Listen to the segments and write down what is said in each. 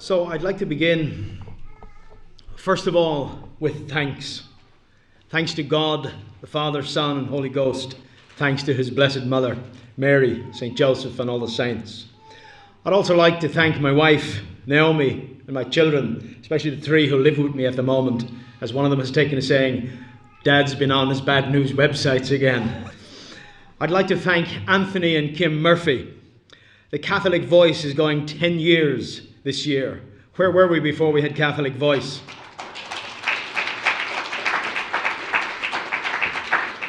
So I'd like to begin, first of all, with thanks. Thanks to God, the Father, Son, and Holy Ghost. Thanks to His Blessed Mother, Mary, St. Joseph, and all the saints. I'd also like to thank my wife, Naomi, and my children, especially the three who live with me at the moment, as one of them has taken to saying, Dad's been on his bad news websites again. I'd like to thank Anthony and Kim Murphy. The Catholic Voice is going 10 years this year. Where were we before we had Catholic Voice?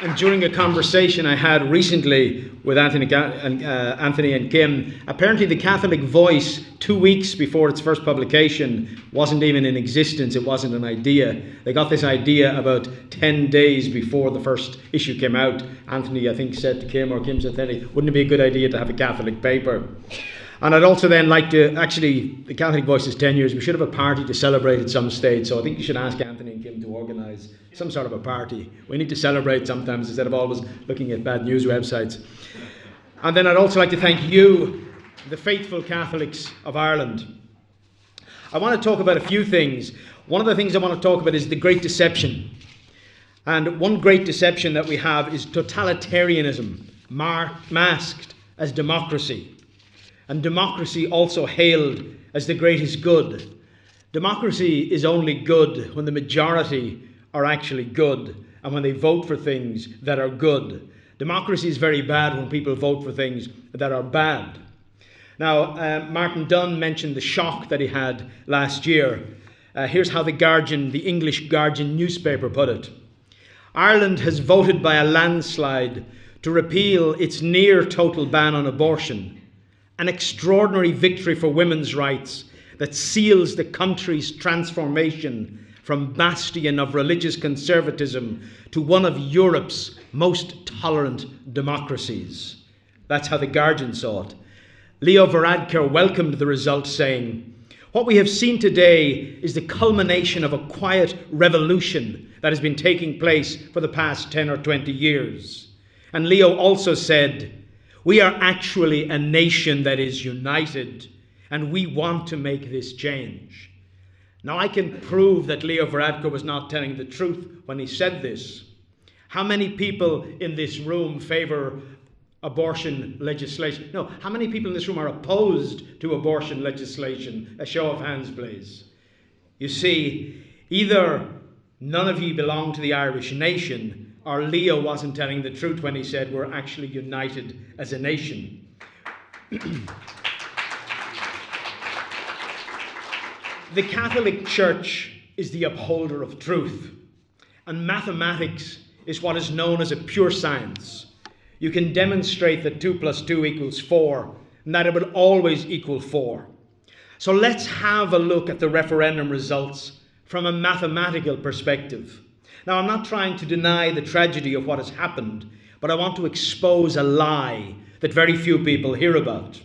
And during a conversation I had recently with Anthony and Kim, apparently the Catholic Voice, 2 weeks before its first publication, wasn't even in existence. It wasn't an idea. They got this idea about 10 days before the first issue came out. Anthony, I think, said to Kim, or Kim said to Anthony, wouldn't it be a good idea to have a Catholic paper? And I'd also then like to, actually, the Catholic Voice is 10 years. We should have a party to celebrate at some stage. So I think you should ask Anthony and Kim to organise some sort of a party. We need to celebrate sometimes instead of always looking at bad news websites. And then I'd also like to thank you, the faithful Catholics of Ireland. I want to talk about a few things. One of the things I want to talk about is the Great Deception. And one great deception that we have is totalitarianism, masked as democracy. And democracy also hailed as the greatest good. Democracy is only good when the majority are actually good and when they vote for things that are good. Democracy is very bad when people vote for things that are bad. Now, Martin Dunn mentioned the shock that he had last year. Here's how the Guardian, the English Guardian newspaper put it. Ireland has voted by a landslide to repeal its near total ban on abortion. An extraordinary victory for women's rights that seals the country's transformation from bastion of religious conservatism to one of Europe's most tolerant democracies. That's how the Guardian saw it. Leo Varadkar welcomed the result, saying, what we have seen today is the culmination of a quiet revolution that has been taking place for the past 10 or 20 years. And Leo also said, we are actually a nation that is united, and we want to make this change. Now, I can prove that Leo Varadkar was not telling the truth when he said this. How many people in this room favour abortion legislation? No, how many people in this room are opposed to abortion legislation? A show of hands, please. You see, either none of you belong to the Irish nation, or Leo wasn't telling the truth when he said we're actually united as a nation. The Catholic Church is the upholder of truth, and mathematics is what is known as a pure science. You can demonstrate that 2 + 2 = 4, and that it will always equal 4. So let's have a look at the referendum results from a mathematical perspective. Now, I'm not trying to deny the tragedy of what has happened, but I want to expose a lie that very few people hear about.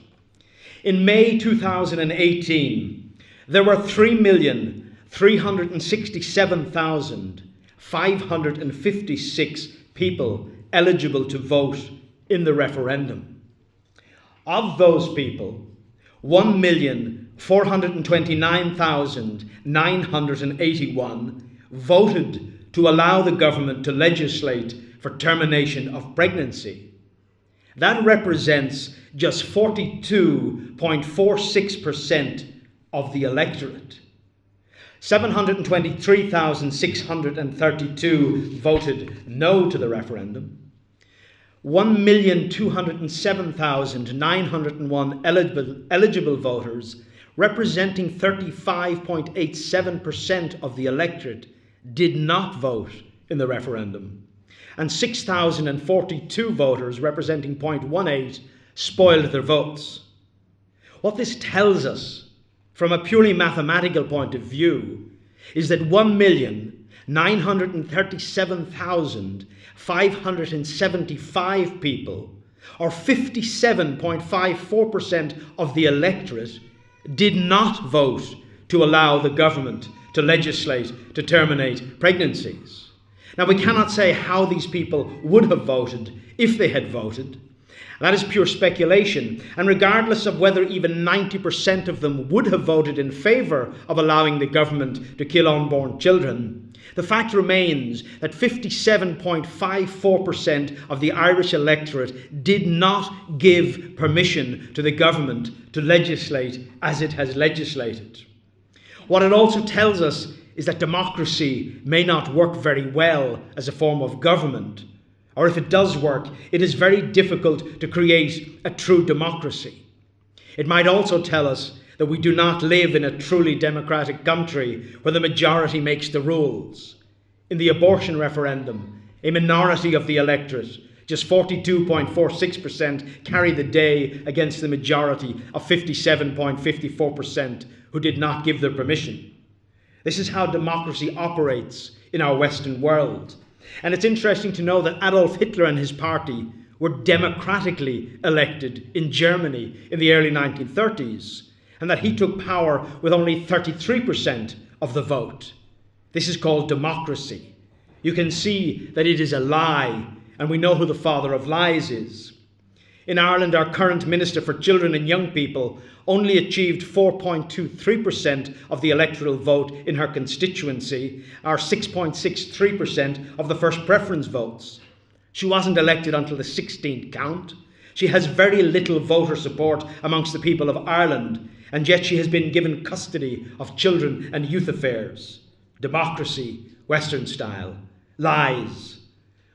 In May 2018, there were 3,367,556 people eligible to vote in the referendum. Of those people, 1,429,981 voted to allow the government to legislate for termination of pregnancy. That represents just 42.46% of the electorate. 723,632 voted no to the referendum. 1,207,901 eligible voters, representing 35.87% of the electorate, did not vote in the referendum. And 6,042 voters, representing 0.18%, spoiled their votes. What this tells us, from a purely mathematical point of view, is that 1,937,575 people, or 57.54% of the electorate, did not vote to allow the government to legislate to terminate pregnancies. Now, we cannot say how these people would have voted if they had voted, That is pure speculation, and regardless of whether even 90% of them would have voted in favour of allowing the government to kill unborn children, the fact remains that 57.54% of the Irish electorate did not give permission to the government to legislate as it has legislated. What it also tells us is that democracy may not work very well as a form of government, or if it does work, it is very difficult to create a true democracy. It might also tell us that we do not live in a truly democratic country where the majority makes the rules. In the abortion referendum, a minority of the electorate, just 42.46%, carried the day against the majority of 57.54% who did not give their permission. This is how democracy operates in our Western world. And it's interesting to know that Adolf Hitler and his party were democratically elected in Germany in the early 1930s, and that he took power with only 33% of the vote. This is called democracy. You can see that it is a lie, and we know who the father of lies is. In Ireland, our current Minister for Children and Young People only achieved 4.23% of the electoral vote in her constituency, or 6.63% of the first preference votes. She wasn't elected until the 16th count. She has very little voter support amongst the people of Ireland, and yet she has been given custody of children and youth affairs. Democracy, Western style, lies.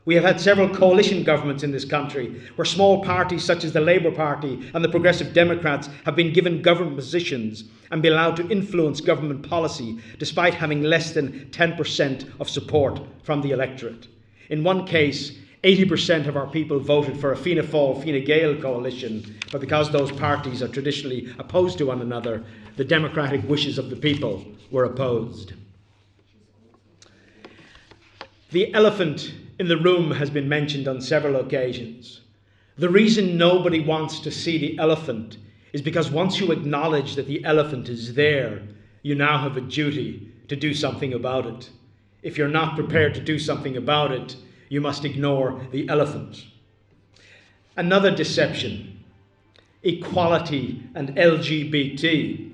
We have had several coalition governments in this country where small parties such as the Labour Party and the Progressive Democrats have been given government positions and been allowed to influence government policy despite having less than 10% of support from the electorate. In one case, 80% of our people voted for a Fianna Fáil, Fine Gael coalition, but because those parties are traditionally opposed to one another, the democratic wishes of the people were opposed. The elephant in the room has been mentioned on several occasions. The reason nobody wants to see the elephant is because once you acknowledge that the elephant is there, you now have a duty to do something about it. If you're not prepared to do something about it, you must ignore the elephant. Another deception, equality and LGBT.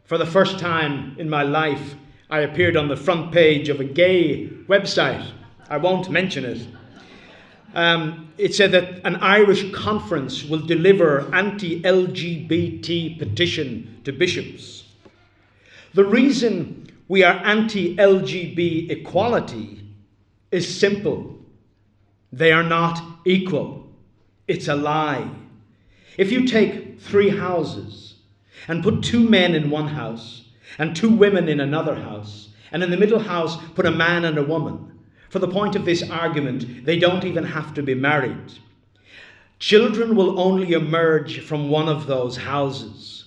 For the first time in my life, I appeared on the front page of a gay website. I won't mention it. It said that an Irish conference will deliver anti-LGBT petition to bishops. The reason we are anti-LGBT equality is simple. They are not equal. It's a lie. If you take 3 houses and put 2 men in one house and 2 women in another house, and in the middle house put a man and a woman, for the point of this argument, they don't even have to be married. Children will only emerge from one of those houses.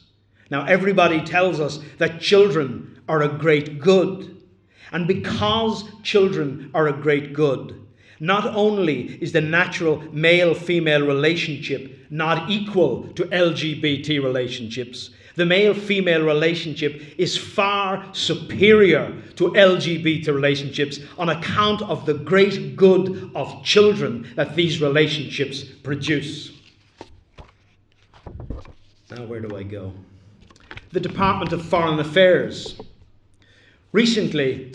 Now, everybody tells us that children are a great good. And because children are a great good, not only is the natural male-female relationship not equal to LGBT relationships, the male-female relationship is far superior to LGBT relationships on account of the great good of children that these relationships produce. Now, where do I go? The Department of Foreign Affairs. Recently,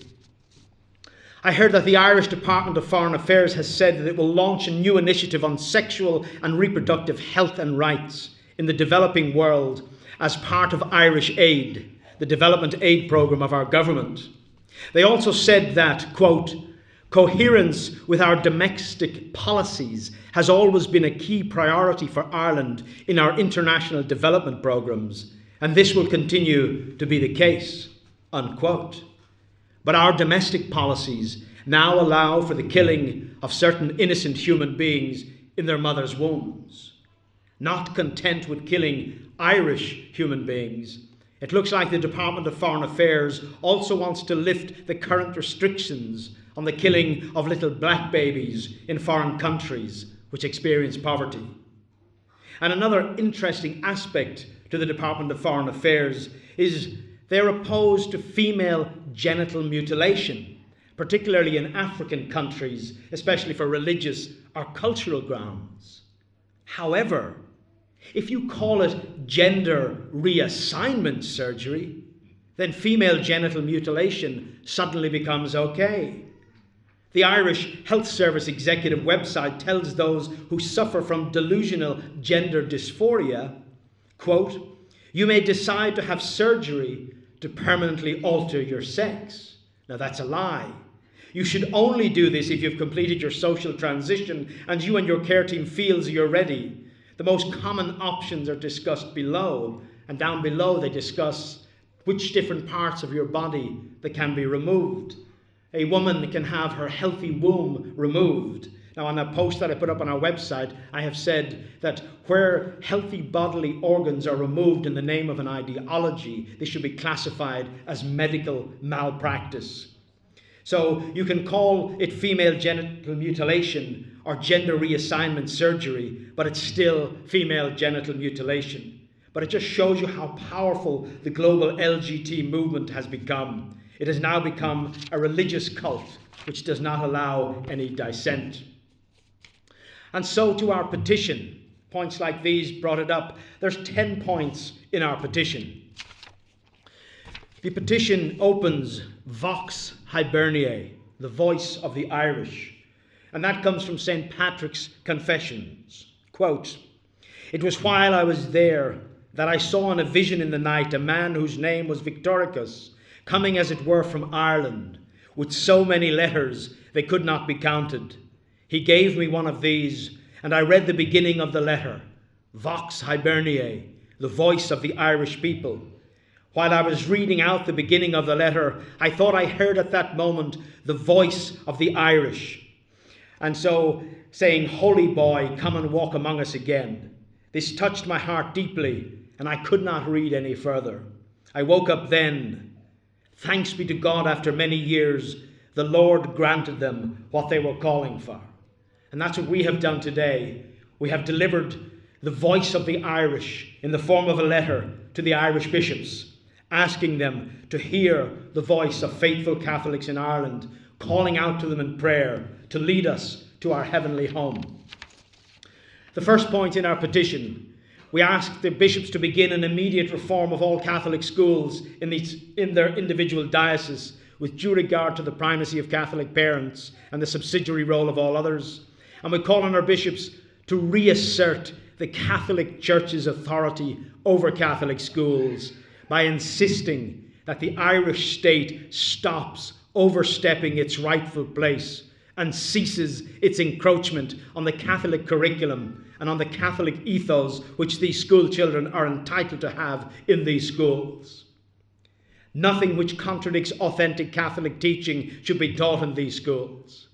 I heard that the Irish Department of Foreign Affairs has said that it will launch a new initiative on sexual and reproductive health and rights in the developing world as part of Irish Aid, the development aid programme of our government. They also said that, quote, coherence with our domestic policies has always been a key priority for Ireland in our international development programmes, and this will continue to be the case, unquote. But our domestic policies now allow for the killing of certain innocent human beings in their mother's wombs. Not content with killing Irish human beings, it looks like the Department of Foreign Affairs also wants to lift the current restrictions on the killing of little black babies in foreign countries which experience poverty. And another interesting aspect to the Department of Foreign Affairs is they're opposed to female genital mutilation, particularly in African countries, especially for religious or cultural grounds. However, if you call it gender reassignment surgery, then female genital mutilation suddenly becomes okay. The Irish Health Service executive website tells those who suffer from delusional gender dysphoria, quote, "You may decide to have surgery to permanently alter your sex." Now that's a lie. You should only do this if you've completed your social transition and you and your care team feels you're ready. The most common options are discussed below, and down below they discuss which different parts of your body that can be removed. A woman can have her healthy womb removed. Now, on a post that I put up on our website, I have said that where healthy bodily organs are removed in the name of an ideology, they should be classified as medical malpractice. So you can call it female genital mutilation or gender reassignment surgery, but it's still female genital mutilation. But it just shows you how powerful the global LGBT movement has become. It has now become a religious cult which does not allow any dissent. And so to our petition. Points like these brought it up. There's 10 points in our petition. The petition opens Vox Hiberniae, the voice of the Irish. And that comes from St. Patrick's Confessions. Quote, "It was while I was there that I saw in a vision in the night a man whose name was Victoricus, coming as it were from Ireland, with so many letters they could not be counted. He gave me one of these, and I read the beginning of the letter, Vox Hiberniae, the voice of the Irish people. While I was reading out the beginning of the letter, I thought I heard at that moment the voice of the Irish. And so saying, 'Holy boy, come and walk among us again.' This touched my heart deeply, and I could not read any further. I woke up then. Thanks be to God, after many years, the Lord granted them what they were calling for." And that's what we have done today. We have delivered the voice of the Irish in the form of a letter to the Irish bishops, asking them to hear the voice of faithful Catholics in Ireland, calling out to them in prayer to lead us to our heavenly home. The first point in our petition, we ask the bishops to begin an immediate reform of all Catholic schools in their individual dioceses, with due regard to the primacy of Catholic parents and the subsidiary role of all others. And we call on our bishops to reassert the Catholic Church's authority over Catholic schools by insisting that the Irish state stops overstepping its rightful place and ceases its encroachment on the Catholic curriculum and on the Catholic ethos which these school children are entitled to have in these schools. Nothing which contradicts authentic Catholic teaching should be taught in these schools.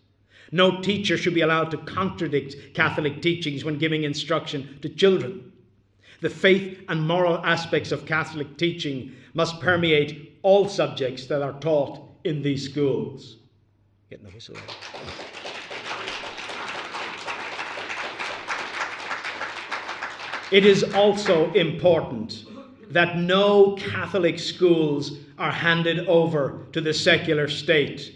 No teacher should be allowed to contradict Catholic teachings when giving instruction to children. The faith and moral aspects of Catholic teaching must permeate all subjects that are taught in these schools. Getting the whistle. It is also important that no Catholic schools are handed over to the secular state.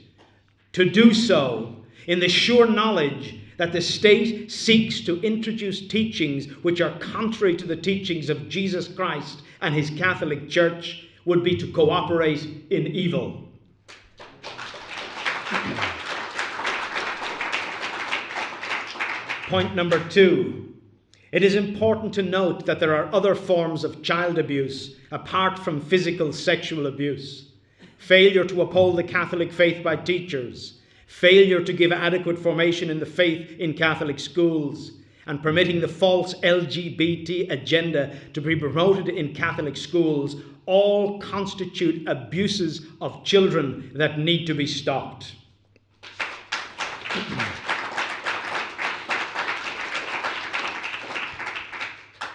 To do so in the sure knowledge that the state seeks to introduce teachings which are contrary to the teachings of Jesus Christ and his Catholic Church would be to cooperate in evil. Point number 2. It is important to note that there are other forms of child abuse apart from physical sexual abuse. Failure to uphold the Catholic faith by teachers, failure to give adequate formation in the faith in Catholic schools, and permitting the false LGBT agenda to be promoted in Catholic schools all constitute abuses of children that need to be stopped.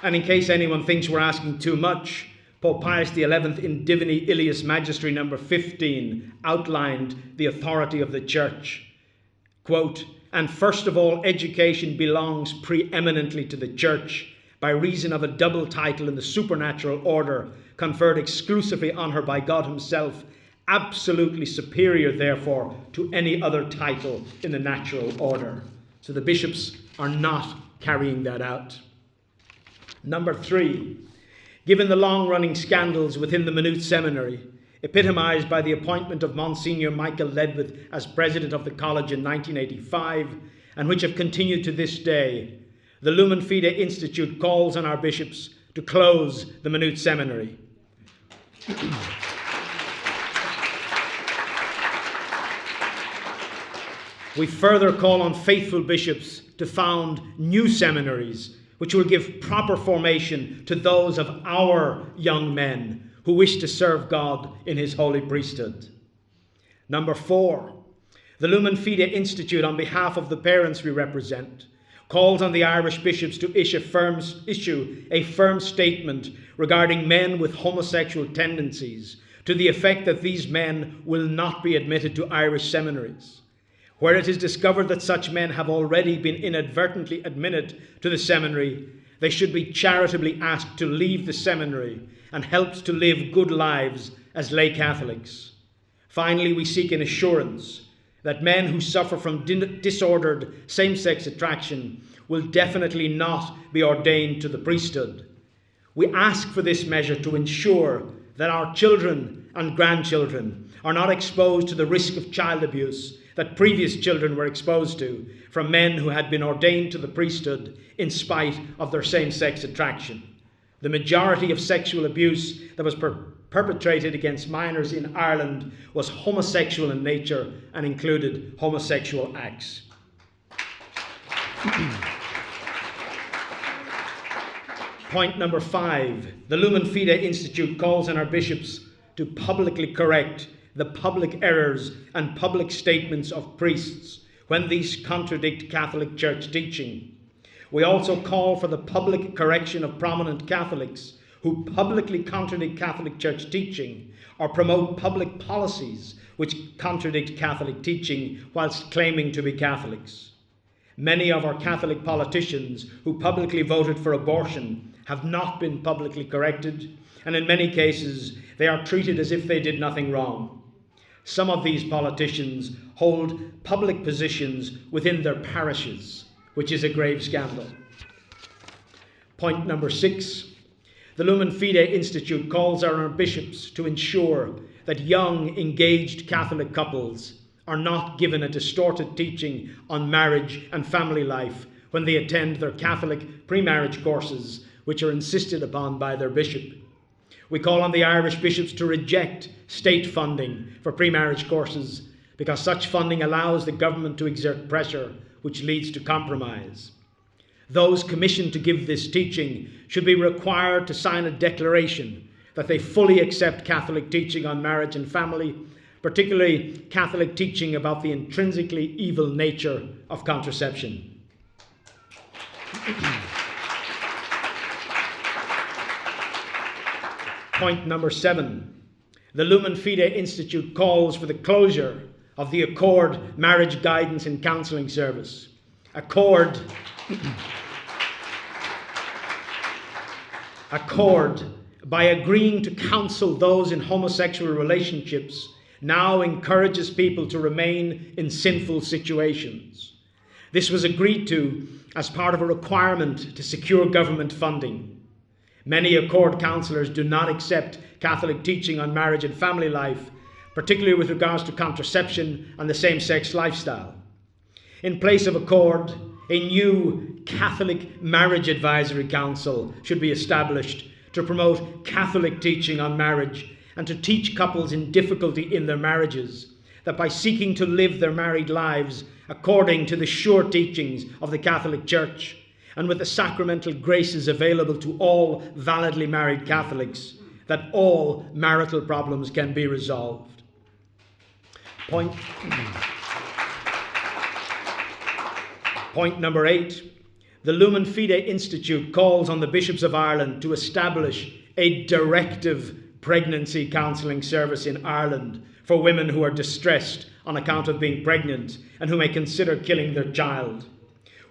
And in case anyone thinks we're asking too much, Pope Pius XI in Divini Ilius Magistri number 15 outlined the authority of the Church. Quote, "And first of all, education belongs preeminently to the Church by reason of a double title in the supernatural order conferred exclusively on her by God himself, absolutely superior, therefore, to any other title in the natural order." So the bishops are not carrying that out. Number 3, given the long-running scandals within the Maynooth Seminary, epitomised by the appointment of Monsignor Michael Ledwith as president of the college in 1985, and which have continued to this day, the Lumen Fidei Institute calls on our bishops to close the Maynooth Seminary. We further call on faithful bishops to found new seminaries which will give proper formation to those of our young men who wish to serve God in his holy priesthood. Number 4, the Lumen Fidei Institute, on behalf of the parents we represent, calls on the Irish bishops to issue a firm statement regarding men with homosexual tendencies, to the effect that these men will not be admitted to Irish seminaries. Where it is discovered that such men have already been inadvertently admitted to the seminary, they should be charitably asked to leave the seminary and helped to live good lives as lay Catholics. Finally, we seek an assurance that men who suffer from disordered same-sex attraction will definitely not be ordained to the priesthood. We ask for this measure to ensure that our children and grandchildren are not exposed to the risk of child abuse that previous children were exposed to from men who had been ordained to the priesthood in spite of their same-sex attraction. The majority of sexual abuse that was perpetrated against minors in Ireland was homosexual in nature and included homosexual acts. Point number 5, the Lumen Fidei Institute calls on our bishops to publicly correct the public errors and public statements of priests when these contradict Catholic Church teaching. We also call for the public correction of prominent Catholics who publicly contradict Catholic Church teaching or promote public policies which contradict Catholic teaching whilst claiming to be Catholics. Many of our Catholic politicians who publicly voted for abortion have not been publicly corrected, and in many cases they are treated as if they did nothing wrong. Some of these politicians hold public positions within their parishes, which is a grave scandal. Point number 6, the Lumen Fidei Institute calls on our bishops to ensure that young, engaged Catholic couples are not given a distorted teaching on marriage and family life when they attend their Catholic pre-marriage courses, which are insisted upon by their bishop. We call on the Irish bishops to reject state funding for pre-marriage courses because such funding allows the government to exert pressure which leads to compromise. Those commissioned to give this teaching should be required to sign a declaration that they fully accept Catholic teaching on marriage and family, particularly Catholic teaching about the intrinsically evil nature of contraception. Point number 7, the Lumen Fidei Institute calls for the closure of the Accord Marriage Guidance and Counselling Service. Accord, by agreeing to counsel those in homosexual relationships, now encourages people to remain in sinful situations. This was agreed to as part of a requirement to secure government funding. Many Accord counsellors do not accept Catholic teaching on marriage and family life, particularly with regards to contraception and the same-sex lifestyle. In place of Accord, a new Catholic Marriage Advisory Council should be established to promote Catholic teaching on marriage and to teach couples in difficulty in their marriages that by seeking to live their married lives according to the sure teachings of the Catholic Church and with the sacramental graces available to all validly married Catholics, that all marital problems can be resolved. Point number 8. The Lumen Fidei Institute calls on the bishops of Ireland to establish a directive pregnancy counselling service in Ireland for women who are distressed on account of being pregnant and who may consider killing their child.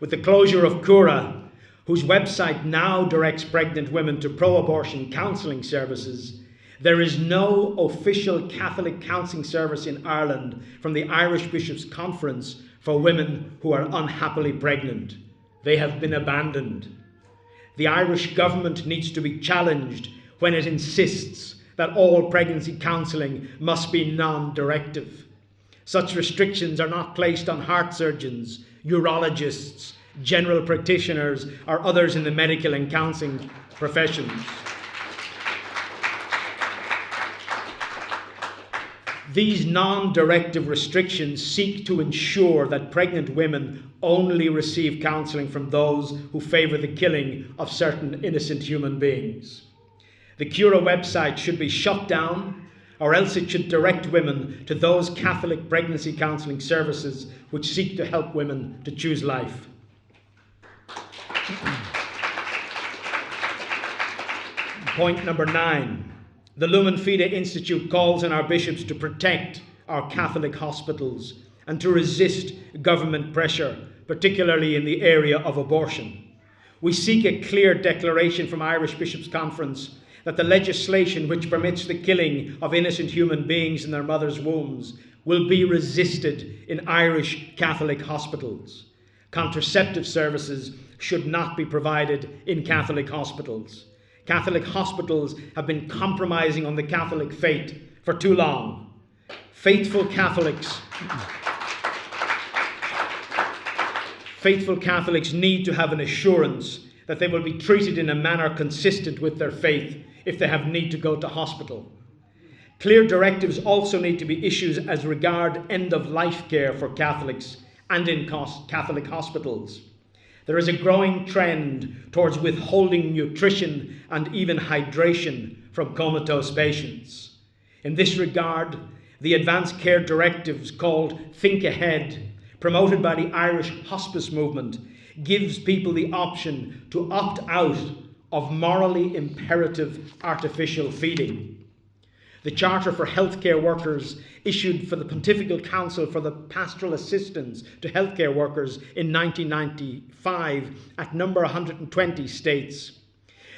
With the closure of Cura, whose website now directs pregnant women to pro-abortion counselling services, there is no official Catholic counselling service in Ireland from the Irish Bishops' Conference for women who are unhappily pregnant. They have been abandoned. The Irish government needs to be challenged when it insists that all pregnancy counselling must be non-directive. Such restrictions are not placed on heart surgeons, urologists, general practitioners, or others in the medical and counselling professions. These non-directive restrictions seek to ensure that pregnant women only receive counselling from those who favour the killing of certain innocent human beings. The Cura website should be shut down, or else it should direct women to those Catholic pregnancy counselling services which seek to help women to choose life. Point number 9. The Lumen Fidei Institute calls on our bishops to protect our Catholic hospitals and to resist government pressure, particularly in the area of abortion. We seek a clear declaration from Irish Bishops' Conference that the legislation which permits the killing of innocent human beings in their mothers' wombs will be resisted in Irish Catholic hospitals. Contraceptive services should not be provided in Catholic hospitals. Catholic hospitals have been compromising on the Catholic faith for too long. Faithful Catholics need to have an assurance that they will be treated in a manner consistent with their faith if they have need to go to hospital. Clear directives also need to be issued as regard end-of-life care for Catholics and in Catholic hospitals. There is a growing trend towards withholding nutrition and even hydration from comatose patients. In this regard, the advanced care directives called Think Ahead, promoted by the Irish hospice movement, gives people the option to opt out of morally imperative artificial feeding. The Charter for Healthcare Workers, issued for the Pontifical Council for the Pastoral Assistance to Healthcare Workers in 1995 at number 120 states,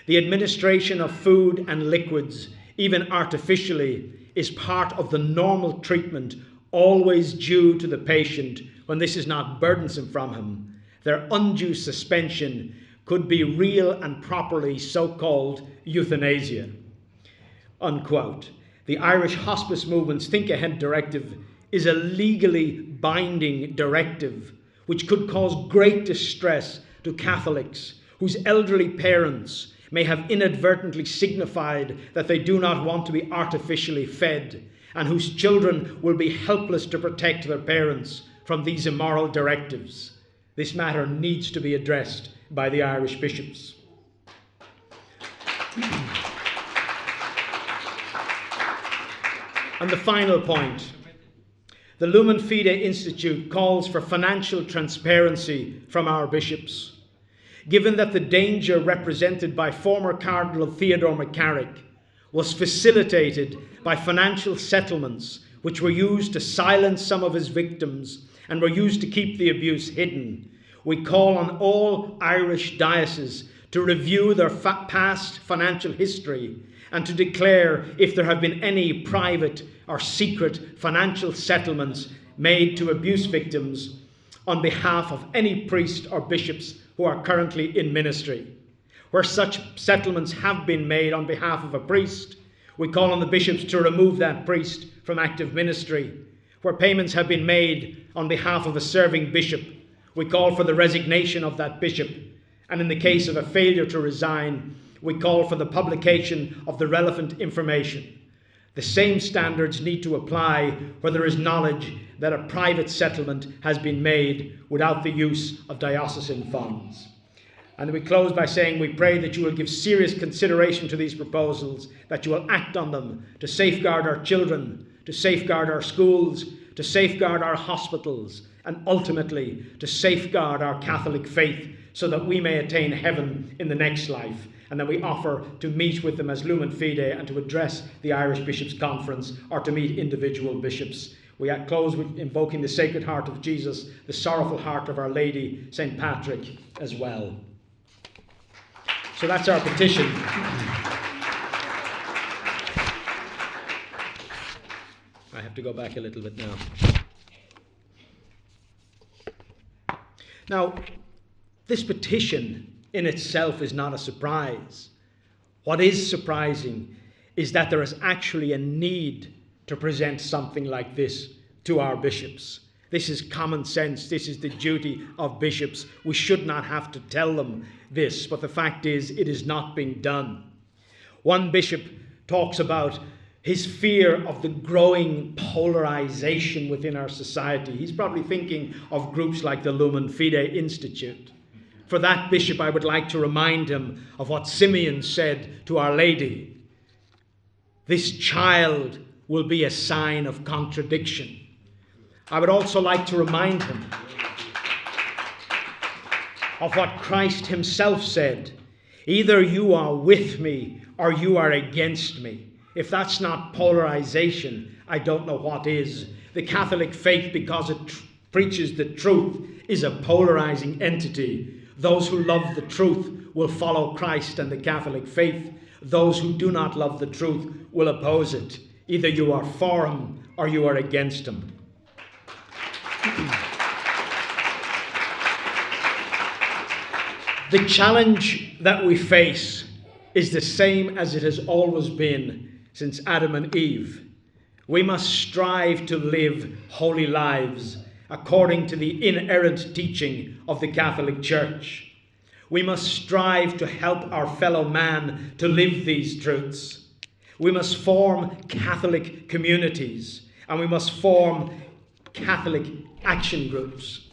the administration of food and liquids, even artificially, is part of the normal treatment always due to the patient when this is not burdensome from him. Their undue suspension could be real and properly so-called euthanasia. Unquote. The Irish Hospice Movement's Think Ahead directive is a legally binding directive which could cause great distress to Catholics whose elderly parents may have inadvertently signified that they do not want to be artificially fed, and whose children will be helpless to protect their parents from these immoral directives. This matter needs to be addressed by the Irish bishops. And the final point, the Lumen Fidei Institute calls for financial transparency from our bishops. Given that the danger represented by former Cardinal Theodore McCarrick was facilitated by financial settlements which were used to silence some of his victims and were used to keep the abuse hidden, we call on all Irish dioceses to review their past financial history and to declare if there have been any private or secret financial settlements made to abuse victims on behalf of any priest or bishops who are currently in ministry. Where such settlements have been made on behalf of a priest, we call on the bishops to remove that priest from active ministry. Where payments have been made on behalf of a serving bishop, we call for the resignation of that bishop. And in the case of a failure to resign, we call for the publication of the relevant information. The same standards need to apply where there is knowledge that a private settlement has been made without the use of diocesan funds. And we close by saying we pray that you will give serious consideration to these proposals, that you will act on them to safeguard our children, to safeguard our schools, to safeguard our hospitals, and ultimately to safeguard our Catholic faith so that we may attain heaven in the next life. And then we offer to meet with them as Lumen Fidei and to address the Irish Bishops' Conference or to meet individual bishops. We close with invoking the Sacred Heart of Jesus, the sorrowful heart of Our Lady, St. Patrick as well. So that's our petition. I have to go back a little bit now. Now, this petition in itself is not a surprise. What is surprising is that there is actually a need to present something like this to our bishops. This is common sense. This is the duty of bishops. We should not have to tell them this, but the fact is, it is not being done. One bishop talks about his fear of the growing polarization within our society. He's probably thinking of groups like the Lumen Fidei Institute. For that bishop, I would like to remind him of what Simeon said to Our Lady. This child will be a sign of contradiction. I would also like to remind him of what Christ himself said. Either you are with me or you are against me. If that's not polarization, I don't know what is. The Catholic faith, because it preaches the truth, is a polarizing entity. Those who love the truth will follow Christ and the Catholic faith. Those who do not love the truth will oppose it. Either you are for him or you are against him. The challenge that we face is the same as it has always been since Adam and Eve. We must strive to live holy lives according to the inerrant teaching of the Catholic Church. We must strive to help our fellow man to live these truths. We must form Catholic communities, and we must form Catholic action groups.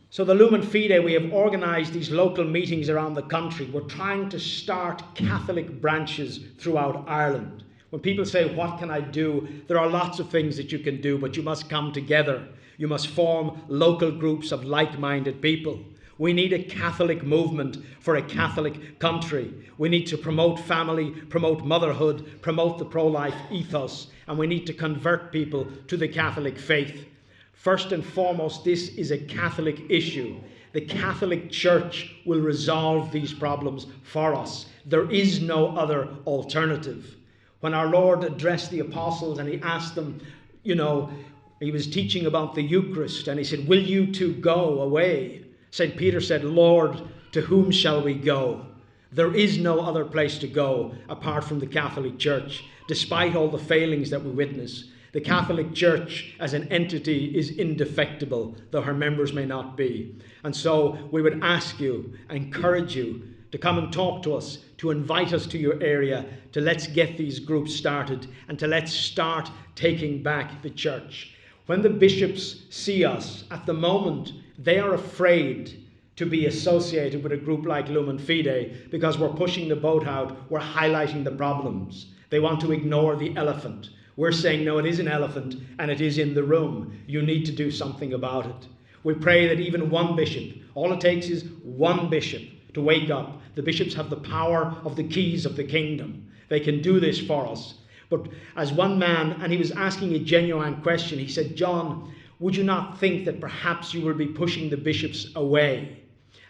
So the Lumen Fidei, we have organised these local meetings around the country. We're trying to start Catholic branches throughout Ireland. When people say, what can I do? There are lots of things that you can do, but you must come together. You must form local groups of like-minded people. We need a Catholic movement for a Catholic country. We need to promote family, promote motherhood, promote the pro-life ethos, and we need to convert people to the Catholic faith. First and foremost, this is a Catholic issue. The Catholic Church will resolve these problems for us. There is no other alternative. When our Lord addressed the apostles and he asked them, he was teaching about the Eucharist, and he said, will you two go away? St. Peter said, Lord, to whom shall we go? There is no other place to go apart from the Catholic Church, despite all the failings that we witness. The Catholic Church as an entity is indefectible, though her members may not be. And so we would ask you, encourage you to come and talk to us, to invite us to your area, to let's get these groups started and to let's start taking back the church. When the bishops see us, at the moment, they are afraid to be associated with a group like Lumen Fidei because we're pushing the boat out, we're highlighting the problems. They want to ignore the elephant. We're saying, no, it is an elephant and it is in the room. You need to do something about it. We pray that even one bishop, all it takes is one bishop to wake up. The bishops have the power of the keys of the kingdom. They can do this for us. But as one man, and he was asking a genuine question, he said, John, would you not think that perhaps you will be pushing the bishops away?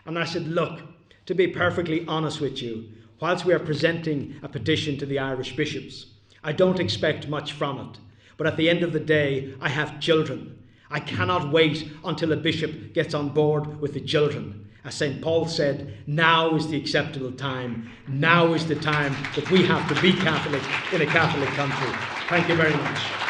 And I said, look, to be perfectly honest with you, whilst we are presenting a petition to the Irish bishops, I don't expect much from it. But at the end of the day, I have children. I cannot wait until a bishop gets on board with the children. As St. Paul said, now is the acceptable time. Now is the time that we have to be Catholic in a Catholic country. Thank you very much.